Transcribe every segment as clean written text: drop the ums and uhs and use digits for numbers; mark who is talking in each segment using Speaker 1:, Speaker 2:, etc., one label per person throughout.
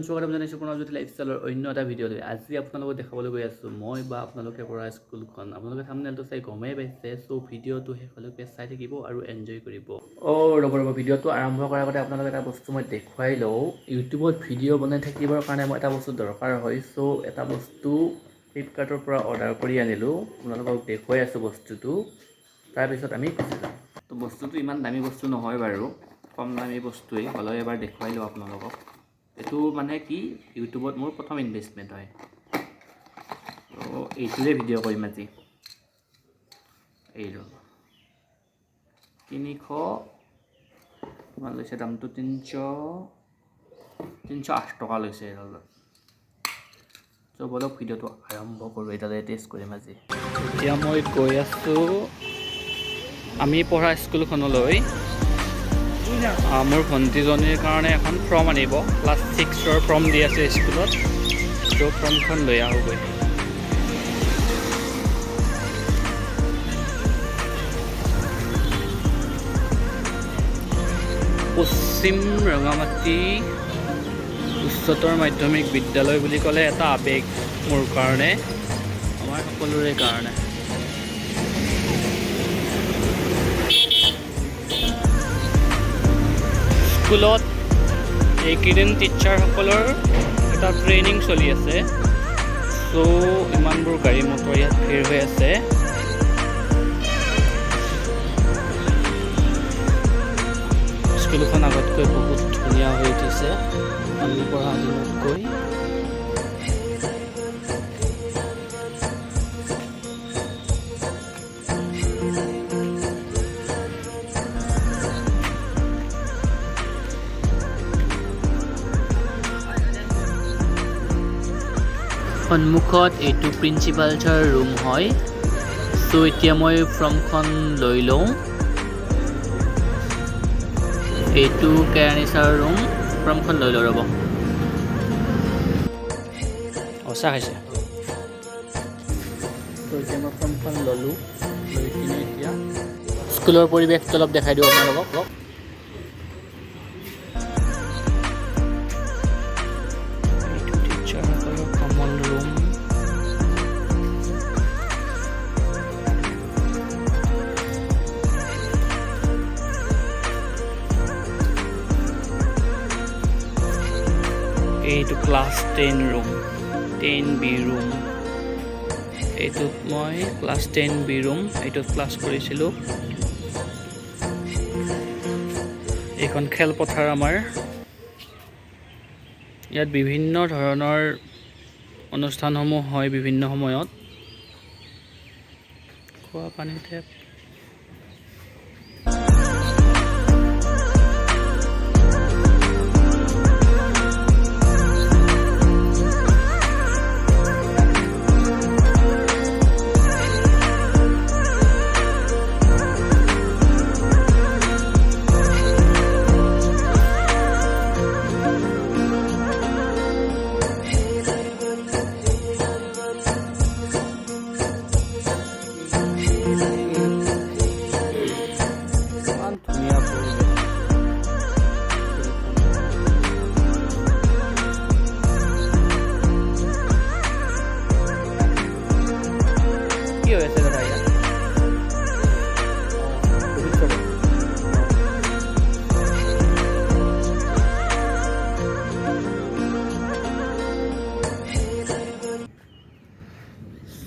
Speaker 1: স্বাগতম জনাইছোঁ প্ৰণৱজ্যোতি লাইফষ্টাইলৰ অন্য এটা ভিডিঅ' লৈ। আজি আপোনালোকক দেখাবলৈ গৈ আছোঁ মই বা আপোনালোকে পঢ়া স্কুলখন। আপোনালোকে থাম্বনেইলটো চাই গমেই পাইছে। চ' ভিডিঅ'টো শেষলৈকে চাই থাকিব আৰু এনজয় কৰিব। ৰ'ব ভিডিঅ'টো আৰম্ভ কৰাৰ আগতে আপোনালোকে এটা বস্তু মই দেখুৱাই লওঁ। ইউটিউবত ভিডিঅ' বনাই থাকিবৰ কাৰণে মই এটা বস্তু দৰকাৰ হয়। চ' এটা বস্তু ফ্লিপকাৰ্টৰ পৰা অৰ্ডাৰ কৰি আনিলোঁ। আপোনালোকক দেখুৱাই আছোঁ বস্তুটো, তাৰপিছত আমি গুচি যাম। তো বস্তুটো ইমান দামী বস্তু নহয় বাৰু, কম দামী বস্তুৱেই হ'লেও এবাৰ দেখুৱাই লওঁ আপোনালোকক। এইটো মানে কি, ইউটিউবত মোৰ প্ৰথম ইনভেষ্টমেণ্ট হয়। তো এইটোৰে ভিডিঅ' কৰিম আজি। এইটো 300 কিমান লৈছে দামটো, 308 টকা লৈছে এইডাল। চ' বলক ভিডিঅ'টো আৰম্ভ কৰোঁ। এইডালে টেষ্ট কৰিম আজি। এতিয়া মই গৈ আছোঁ আমি পঢ়া স্কুলখনলৈ। মোৰ ভণ্টিজনীৰ কাৰণে এখন ফৰ্ম আনিব। ক্লাছ 6ৰ ফৰ্ম দি আছে স্কুলত, ত' ফৰ্মখন লৈ আহোঁগৈ। পশ্চিম ৰঙামাটি উচ্চতৰ মাধ্যমিক বিদ্যালয় বুলি ক'লে এটা আৱেগ মোৰ কাৰণে, আমাৰ সকলোৰে কাৰণে। স্কুলত এইকেইদিন টিচাৰসকলৰ এটা ট্ৰেইনিং চলি আছে। চ' ইমানবোৰ গাড়ী মটৰ ইয়াত ভিৰ হৈ আছে। স্কুলখন আগতকৈ বহুত ধুনীয়া হৈ উঠিছে আমি পঢ়া দিনতকৈ। সন্মুখত এইটো প্ৰিন্সিপাল ছাৰ ৰুম হয়। চ' এতিয়া মই ফৰ্মখন লৈ লওঁ। এইটো কেৰাণী ছাৰৰ ৰুম, ফৰ্মখন লৈ লওঁ। ৰ'ব, চাহ খাইছে। ত' এতিয়া মই ফৰ্মখন ল'লোঁ, লৈ কিনে এতিয়া স্কুলৰ পৰিৱেশটো অলপ দেখাই দিওঁ আপোনালোকক। এইটো ক্লাছ 10 ৰুম, 10B ৰুম। এইটোত মই ক্লাছ 10B ৰুম, এইটোত ক্লাছ কৰিছিলোঁ। এইখন খেলপথাৰ আমাৰ। ইয়াত বিভিন্ন ধৰণৰ অনুষ্ঠানসমূহ হয় বিভিন্ন সময়ত। খোৱা পানী টেপ।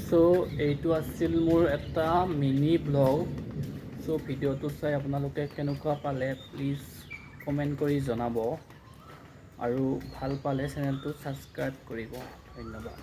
Speaker 1: চ' এইটো আছিল মোৰ এটা মিনি ব্লগ। চ' ভিডিঅ'টো চাই আপোনালোকে কেনেকুৱা পালে প্লিজ কমেণ্ট কৰি জনাব, আৰু ভাল পালে চেনেলটো ছাবস্ক্ৰাইব কৰিব। ধন্যবাদ।